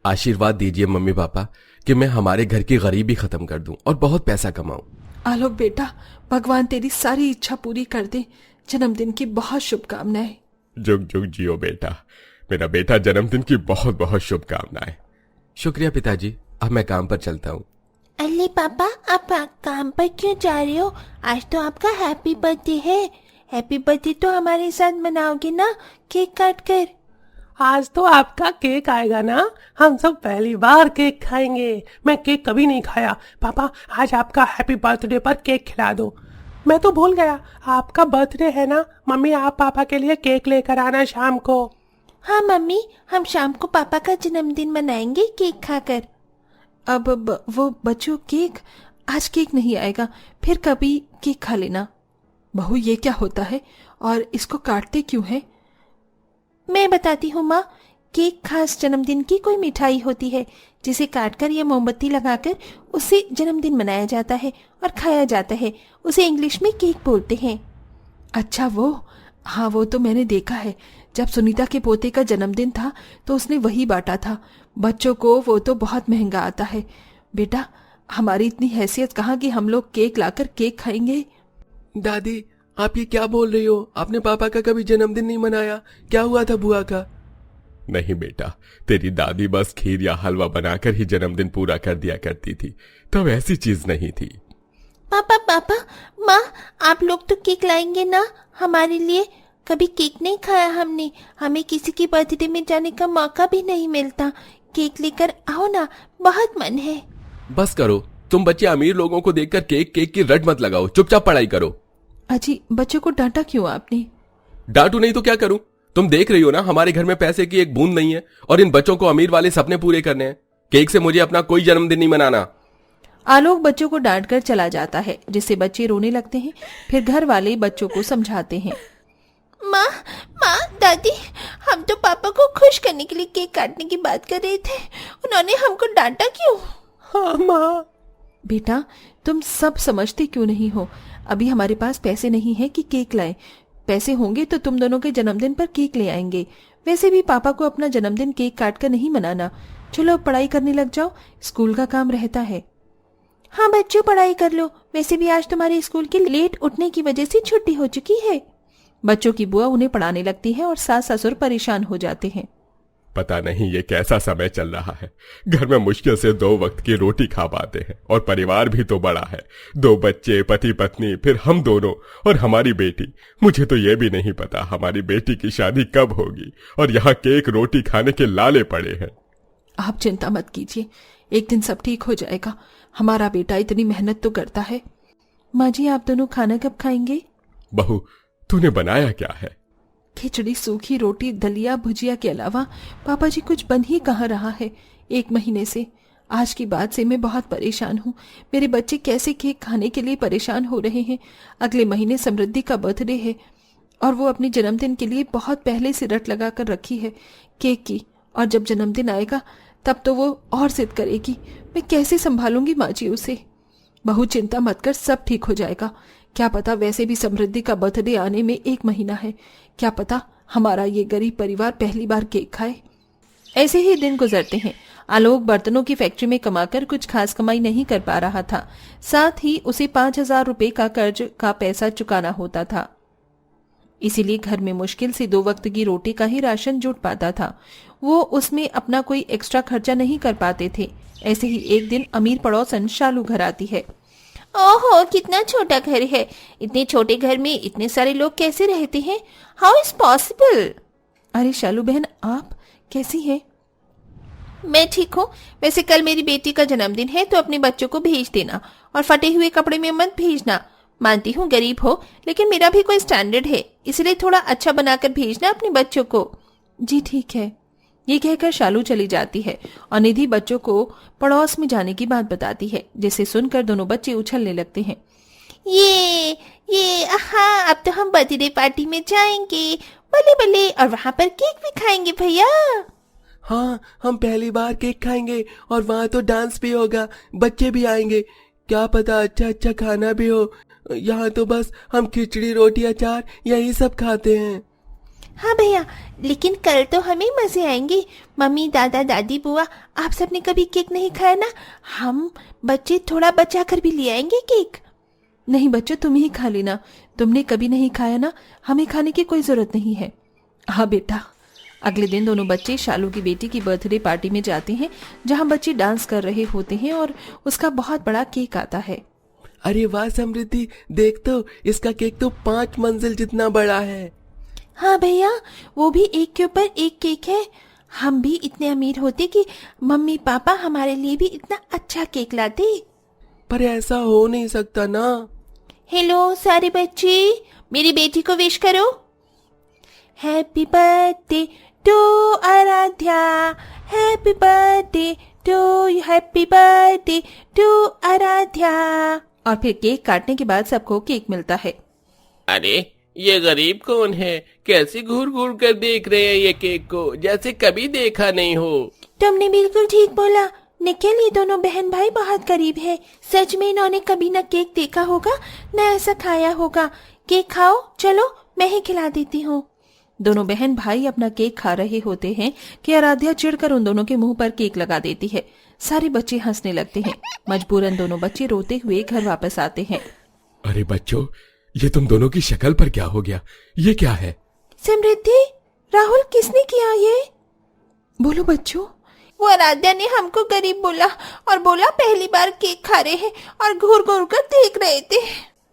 आशीर्वाद दीजिए mummy papa कि मैं हमारे घर की गरीबी खत्म कर दूं और बहुत पैसा कमाऊं। आलोक बेटा, भगवान तेरी सारी इच्छा पूरी कर दे। जन्मदिन की बहुत शुभकामनाएं। जुग जुग जियो बेटा। मेरा बेटा जन्मदिन की बहुत बहुत शुभकामनाएं। शुक्रिया पिताजी, अब मैं काम पर चलता हूँ। अरे पापा, आप काम पर क्यों जा रहे हो? आज तो आपका हैप्पी बर्थडे है। हैप्पी बर्थडे तो हमारे साथ मनाओगे ना, केक काट कर? आज तो आपका केक आएगा ना, हम सब पहली बार केक खाएंगे। मैं केक कभी नहीं खाया। पापा, आज आपका हैप्पी बर्थडे पर केक खिला दो। मैं तो भूल गया, आपका बर्थडे है ना। मम्मी, आप पापा के लिए केक लेकर आना शाम को। हाँ मम्मी, हम शाम को पापा का जन्मदिन मनाएंगे केक खाकर। अब वो बच्चों, केक आज केक नहीं आएगा, फिर कभी केक खा लेना। बहू, ये क्या होता है और इसको काटते क्यों है? मैं बताती हूँ माँ। केक खास जन्मदिन की कोई मिठाई होती है जिसे काटकर या मोमबत्ती लगाकर उससे जन्मदिन मनाया जाता है और खाया जाता है। उसे इंग्लिश में केक बोलते हैं। अच्छा वो, हाँ वो तो मैंने देखा है। जब सुनीता के पोते का जन्मदिन था तो उसने वही बांटा था बच्चों को। वो तो बहुत महंगा आता है। बेटा, हमारी इतनी हैसियत कहाँ कि हम लोग केक लाकर केक खाएंगे। दादी, आप ये क्या बोल रही हो? आपने पापा का कभी जन्मदिन नहीं मनाया? क्या हुआ था बुआ का? नहीं बेटा, तेरी दादी बस खीर या हलवा बनाकर ही जन्मदिन पूरा कर दिया करती थी, तब ऐसी चीज नहीं थी। पापा पापा, माँ, आप लोग तो केक लाएंगे ना हमारे लिए? कभी केक नहीं खाया हमने। हमें किसी की बर्थडे में जाने का मौका भी नहीं मिलता। केक लेकर आओ ना, बहुत मन है। बस करो, तुम बच्चे अमीर लोगों को देखकर केक केक की रट मत लगाओ, चुपचाप पढ़ाई करो। अजी, बच्चों को डांटा क्यों आपने? डांटू नहीं तो क्या करूं? तुम देख रही हो ना, हमारे घर में पैसे की एक बूंद नहीं है और इन बच्चों को अमीर वाले सपने पूरे करने हैं। केक से मुझे अपना कोई जन्मदिन नहीं मनाना। आलोक बच्चों को डांट कर चला जाता है, जिससे बच्चे रोने लगते हैं। फिर घर वाले बच्चों को समझाते हैं। माँ, दादी, हम तो पापा को खुश करने के लिए केक काटने की बात कर रहे थे। उन्होंने हमको डांटा क्यों? हाँ माँ। बेटा, तुम सब समझते क्यों नहीं हो? अभी हमारे पास पैसे नहीं है कि केक लाएं। पैसे होंगे तो तुम दोनों के जन्मदिन पर केक ले आएंगे। वैसे भी पापा को अपना जन्मदिन केक काट कर नहीं मनाना। चलो अब पढ़ाई करने लग जाओ, स्कूल का काम रहता है। हाँ बच्चों, पढ़ाई कर लो। वैसे भी आज तुम्हारे स्कूल के लेट उठने की वजह से छुट्टी हो चुकी है। बच्चों की बुआ उन्हें पढ़ाने लगती है और सास ससुर परेशान हो जाते हैं। पता नहीं ये कैसा समय चल रहा है। घर में मुश्किल से 2 वक्त की रोटी खा पाते हैं और परिवार भी तो बड़ा है। 2 बच्चे, पति पत्नी, फिर हम दोनों और हमारी बेटी। मुझे तो ये भी नहीं पता हमारी बेटी की शादी कब होगी और यहाँ केक रोटी खाने के लाले पड़े हैं। आप चिंता मत कीजिए, एक दिन सब ठीक हो जाएगा। हमारा बेटा इतनी मेहनत तो करता है। माँ जी, आप दोनों खाना कब खाएंगे? बहू, तूने बनाया क्या है? खिचड़ी, सूखी रोटी, दलिया, भुजिया के अलावा पापा जी कुछ बन ही कहाँ रहा है 1 महीने से। आज की बात से मैं बहुत परेशान हूँ। मेरे बच्चे कैसे केक खाने के लिए परेशान हो रहे हैं। अगले महीने समृद्धि का बर्थडे है और वो अपने जन्मदिन के लिए बहुत पहले से रट लगा कर रखी है केक की। और जब जन्मदिन आएगा तब तो वो और जिद करेगी। मैं कैसे संभालूंगी माँ जी उसे? बहू, चिंता मत कर, सब ठीक हो जाएगा। क्या पता, वैसे भी समृद्धि का बर्थडे आने में 1 महीना है। क्या पता हमारा ये गरीब परिवार पहली बार केक खाए। ऐसे ही दिन गुजरते हैं। आलोक बर्तनों की फैक्ट्री में कमाकर कुछ खास कमाई नहीं कर पा रहा था। साथ ही उसे 5,000 रुपए का कर्ज का पैसा चुकाना होता था। इसीलिए घर में मुश्किल से 2 वक्त की रोटी का ही राशन जुट पाता था। वो उसमें अपना कोई एक्स्ट्रा खर्चा नहीं कर पाते थे। ऐसे ही एक दिन अमीर पड़ोसन शालू घर आती है। ओहो, कितना छोटा घर है। इतने छोटे घर में इतने सारे लोग कैसे रहते हैं? How is possible? अरे शालू बहन, आप कैसी हैं? मैं ठीक हूँ। वैसे कल मेरी बेटी का जन्मदिन है तो अपने बच्चों को भेज देना और फटे हुए कपड़े में मत भेजना। मानती हूँ गरीब हो, लेकिन मेरा भी कोई स्टैंडर्ड है, इसलिए थोड़ा अच्छा बनाकर भेजना अपने बच्चों को। जी ठीक है। ये कहकर शालू चली जाती है और निधि बच्चों को पड़ोस में जाने की बात बताती है, जिसे सुनकर दोनों बच्चे उछलने लगते हैं। ये हाँ, अब तो हम बर्थडे पार्टी में जाएंगे। बल्ले बल्ले, और वहाँ पर केक भी खाएंगे भैया। हाँ, हम पहली बार केक खाएंगे और वहाँ तो डांस भी होगा, बच्चे भी आएंगे। क्या पता अच्छा अच्छा खाना भी हो। यहाँ तो बस हम खिचड़ी, रोटी, अचार यही सब खाते हैं। हाँ भैया, लेकिन कल तो हमें मजे आएंगे। मम्मी, दादा, दादी, बुआ, आप सबने कभी केक नहीं खाया ना? हम बच्चे थोड़ा बचा कर भी ले आएंगे केक। नहीं बच्चों, तुम ही खा लेना, तुमने कभी नहीं खाया ना, हमें खाने की कोई जरूरत नहीं है। हाँ बेटा। अगले दिन दोनों बच्चे शालू की बेटी की बर्थडे पार्टी में जाते हैं, जहाँ बच्चे डांस कर रहे होते हैं और उसका बहुत बड़ा केक आता है। अरे वाह समृद्धि, देख तो इसका केक तो 5 मंजिल जितना बड़ा है। हाँ भैया, वो भी एक के ऊपर एक केक है। हम भी इतने अमीर होते कि मम्मी पापा हमारे लिए भी इतना अच्छा केक लाते। पर ऐसा हो नहीं सकता ना। हेलो सारे बच्चे, मेरी बेटी को विश करो। Happy birthday to Aaradhya, happy birthday to you, happy birthday to Aaradhya. और फिर केक काटने के बाद सबको केक मिलता है। अरे ये गरीब कौन है? कैसे घूर घूर कर देख रहे हैं ये केक को, जैसे कभी देखा नहीं हो। तुमने बिल्कुल ठीक बोला निखिल, ये दोनों बहन भाई बहुत गरीब है। सच में इन्होंने कभी न केक देखा होगा न ऐसा खाया होगा। केक खाओ, चलो मैं ही खिला देती हूँ। दोनों बहन भाई अपना केक खा रहे होते हैं कि आराध्या चिढ़कर उन दोनों के मुंह पर केक लगा देती है। सारे बच्चे हंसने लगते हैं। मजबूरन दोनों बच्चे रोते हुए घर वापस आते हैं। अरे बच्चों, ये तुम दोनों की शक्ल पर क्या हो गया? ये क्या है? समृद्धि, राहुल, किसने किया ये? बोलो बच्चों। वो आराध्या ने हमको गरीब बोला और बोला पहली बार केक खा रहे हैं और घूर घूर कर देख रहे थे।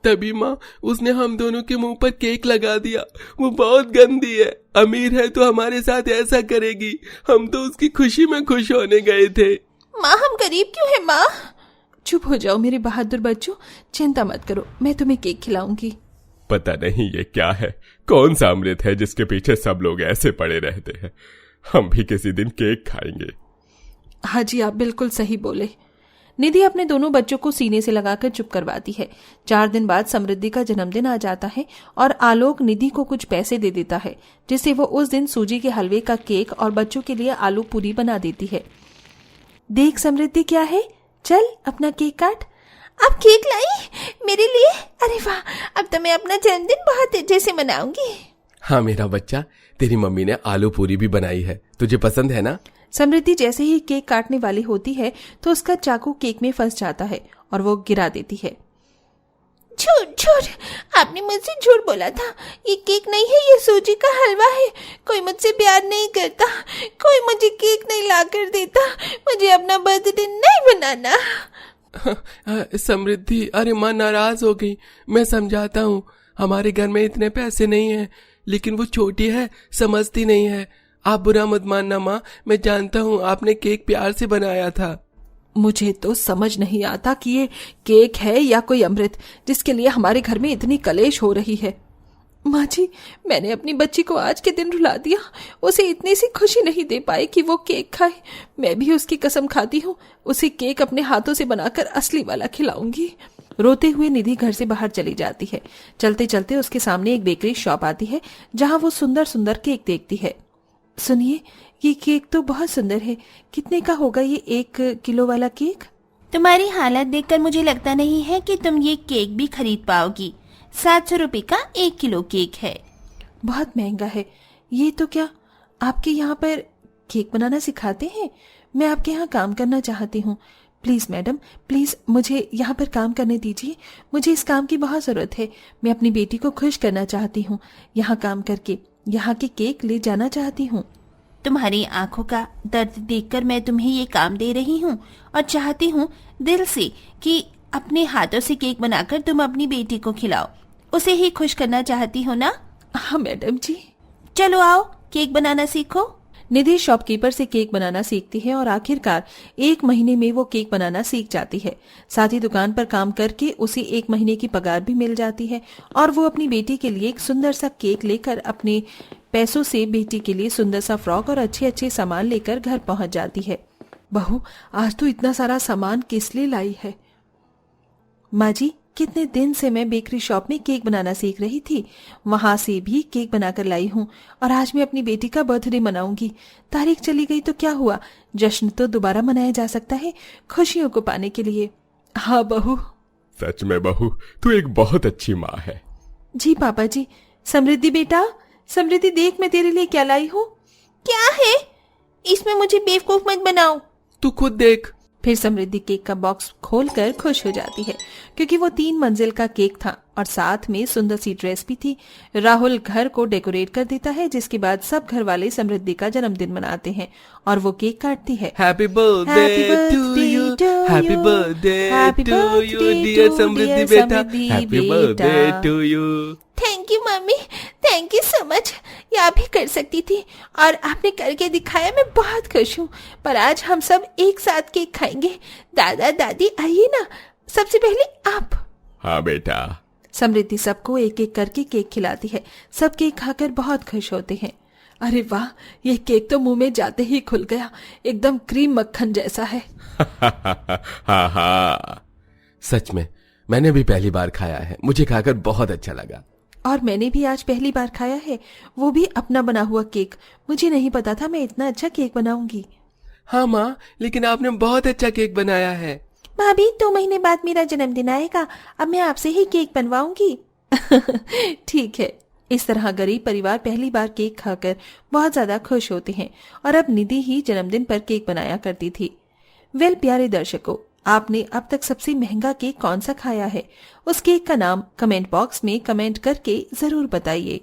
तभी माँ, उसने हम दोनों के मुंह पर केक लगा दिया। वो बहुत गंदी है, अमीर है तो हमारे साथ ऐसा करेगी। हम तो उसकी खुशी में खुश होने गए थे। माँ, हम गरीब क्यों है माँ? चुप हो जाओ मेरे बहादुर बच्चों, चिंता मत करो, मैं तुम्हें केक खिलाऊंगी। पता नहीं ये क्या है, कौन सा अमृत है जिसके पीछे सब लोग ऐसे पड़े रहते हैं। हम भी किसी दिन केक खाएंगे। हाँ जी, आप बिल्कुल सही बोले। निधि अपने दोनों बच्चों को सीने से लगाकर चुप करवाती है। 4 दिन बाद समृद्धि का जन्मदिन आ जाता है और आलोक निधि को कुछ पैसे दे देता है, जिससे वो उस दिन सूजी के हलवे का केक और बच्चों के लिए आलू पूरी बना देती है। देख समृद्धि क्या है, चल अपना केक काट। अब केक लाई मेरे लिए? अरे वाह, अब तो मैं अपना जन्मदिन बहुत अच्छे से मनाऊंगी। हाँ मेरा बच्चा, तेरी मम्मी ने आलू पूरी भी बनाई है, तुझे पसंद है ना? समृद्धि जैसे ही केक काटने वाली होती है तो उसका चाकू केक में फंस जाता है और वो गिरा देती है। झूठ झूठ, आपने मुझसे झूठ बोला था। ये केक नहीं है, ये सूजी का हलवा है। कोई मुझसे प्यार नहीं करता, कोई मुझे केक नहीं ला कर देता। मुझे अपना बर्थडे नहीं मनाना। समृद्धि, अरे माँ नाराज हो गई, मैं समझाता हूँ। हमारे घर में इतने पैसे नहीं है, लेकिन वो छोटी है, समझती नहीं है। आप बुरा मत मानना माँ, मैं जानता हूँ आपने केक प्यार से बनाया था। मुझे तो समझ नहीं आता कि ये केक है या कोई अमृत, जिसके लिए हमारे घर में इतनी कलेश हो रही है। माँ जी, मैंने अपनी बच्ची को आज के दिन रुला दिया। उसे इतनी सी खुशी नहीं दे पाई कि वो केक खाए। मैं भी उसकी कसम खाती हूँ, उसे केक अपने हाथों से बनाकर असली वाला खिलाऊंगी। रोते हुए निधि घर से बाहर चली जाती है। चलते चलते उसके सामने एक बेकरी शॉप आती है, जहाँ वो सुंदर सुंदर केक देखती है। सुनिए, ये केक तो बहुत सुंदर है, कितने का होगा ये 1 किलो वाला केक? तुम्हारी हालत देखकर मुझे लगता नहीं है कि तुम ये केक भी खरीद पाओगी। 700 रुपए का 1 किलो केक है। बहुत महंगा है। ये तो क्या आपके यहाँ पर केक बनाना सिखाते हैं? मैं आपके यहाँ काम करना चाहती हूँ। प्लीज मैडम, प्लीज मुझे यहाँ पर काम करने दीजिए। मुझे इस काम की बहुत जरूरत है। मैं अपनी बेटी को खुश करना चाहती हूँ। यहाँ काम करके यहाँ के केक ले जाना चाहती हूँ। तुम्हारी आंखों का दर्द देखकर मैं तुम्हें ये काम दे रही हूँ और चाहती हूँ दिल से कि अपने हाथों से केक बनाकर तुम अपनी बेटी को खिलाओ। उसे ही खुश करना चाहती हो ना? हाँ मैडम जी। चलो आओ, केक बनाना सीखो। निधि शॉपकीपर से केक बनाना सीखती है और आखिरकार 1 महीने में वो केक बनाना सीख जाती है। साथ ही दुकान पर काम करके उसे 1 महीने की पगार भी मिल जाती है और वो अपनी बेटी के लिए एक सुंदर सा केक लेकर अपने पैसों से बेटी के लिए सुंदर सा फ्रॉक और अच्छे अच्छे सामान लेकर घर पहुंच जाती है। बहू, आज तो इतना सारा सामान किस लिए लाई है? माँ जी, कितने दिन से मैं बेकरी शॉप में केक बनाना सीख रही थी, वहां से भी केक बनाकर लाई हूँ और आज मैं अपनी बेटी का बर्थडे मनाऊंगी। तारीख चली गई तो क्या हुआ, जश्न तो दोबारा मनाया जा सकता है खुशियों को पाने के लिए। हाँ बहू। सच में बहू, तू एक बहुत अच्छी माँ है। जी पापा जी। समृद्धि बेटा, समृद्धि देख मैं तेरे लिए क्या लाई हूँ। क्या है इसमें? मुझे बेवकूफ मत बनाओ। तू खुद देख। फिर समृद्धि केक का बॉक्स खोलकर खुश हो जाती है क्योंकि वो 3 मंजिल का केक था और साथ में सुंदर सी ड्रेस भी थी। राहुल घर को डेकोरेट कर देता है, जिसके बाद सब घर वाले समृद्धि का जन्मदिन मनाते हैं और वो केक काटती है। Happy birthday to you, happy birthday to you dear Samriddhi बेटा, happy birthday to you. Thank you mummy, thank you so much. ये आप ही कर सकती थी और आपने करके दिखाया। मैं बहुत खुश हूँ। पर आज हम सब एक साथ केक खाएंगे। दादा दादी आइए ना, सबसे पहले आप। हाँ बेटा। समृद्धि सबको एक एक करके केक खिलाती है। सब केक खाकर बहुत खुश होते हैं। अरे वाह, ये केक तो मुंह में जाते ही खुल गया, एकदम क्रीम मक्खन जैसा है। हाँ हाँ, सच में मैंने भी पहली बार खाया है, मुझे खाकर बहुत अच्छा लगा। और मैंने भी आज पहली बार खाया है, वो भी अपना बना हुआ केक। मुझे नहीं पता था मैं इतना अच्छा केक बनाऊंगी। हाँ माँ, लेकिन आपने बहुत अच्छा केक बनाया है। भाभी 2 महीने बाद मेरा जन्मदिन आएगा, अब मैं आपसे ही केक बनवाऊंगी। ठीक है। इस तरह गरीब परिवार पहली बार केक खाकर बहुत ज्यादा खुश होते हैं और अब निधि ही जन्मदिन पर केक बनाया करती थी। वेल प्यारे दर्शकों, आपने अब तक सबसे महंगा केक कौन सा खाया है? उस केक का नाम कमेंट बॉक्स में कमेंट करके जरूर बताइए।